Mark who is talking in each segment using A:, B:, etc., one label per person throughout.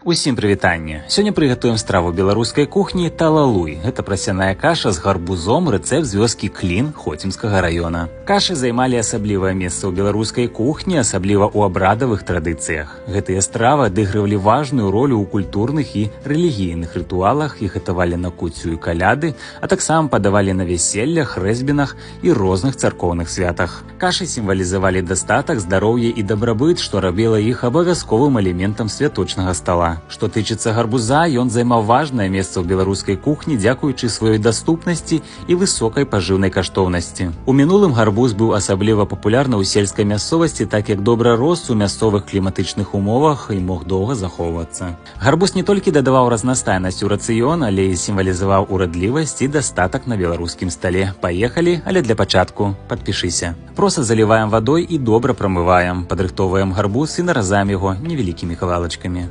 A: Усім прывітанне. Сёння прыгатуем страву беларускай кухні талалуй. Гэта прасяная каша з гарбузом, рэцэпт з вёскі Клін Хоцімскага раёна. Кашы займалі асаблівае месца ў беларускай кухні, асабліва ў абрадавых традыцыях. Гэтыя стравы адыгрывалі важную ролю ў культурных і рэлігійных рытуалах, іх гатавалі на куцю і каляды, а таксама падавалі на вяселлях, рэзьбінах і розных царкоўных святах. Кашы сімвалізавалі дастатак, здароўе і дабрабыт, што рабіла іх абавязковым элементам святочнага стала. Што тычыцца гарбуза, ён займаў важнае месца ў беларускай кухні, дзякуючы сваёй даступнасці і высокай пажыўнай каштоўнасці. У мінулым гарбуз быў асабліва папулярны ў сельскай мясцовасці, так як добра рос у мясцовых кліматычных умовах і мог доўга захоўвацца. Гарбуз не толькі дадаваў разнастайнасць у рацыён, але і сімвалізаваў урадлівасць і дастатак на беларускім стале. Паехалі, але для пачатку падпішыся. Проста заліваем вадой і добра прамываем, падрыхтоўваем гарбуз і наразаем яго невялікімі кавалачкамі.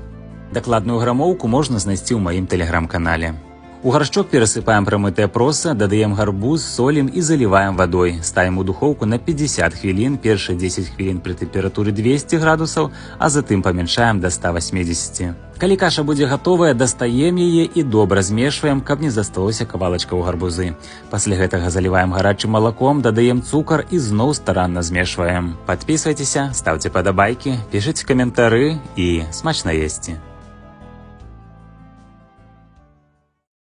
A: Дакладную грамоўку можна знайсці ў маім тэлеграм-канале. У гаршчок перасыпаем прамытае проса, дадаем гарбуз, солім і заліваем вадой. Ставім у духоўку на 50 хвілін, першыя 10 хвілін пры тэмпературы 200 градусаў, а затым памяншаем да 180. Калі каша будзе гатовая, дастаем яе і добра змешваем, каб не засталося кавалачкаў гарбузы. Пасля гэтага заліваем гарачым малаком, дадаем цукар і зноў старанна змешваем. Падпісвайцеся, ставце падабайкі, пішыце каментары і смачна есці!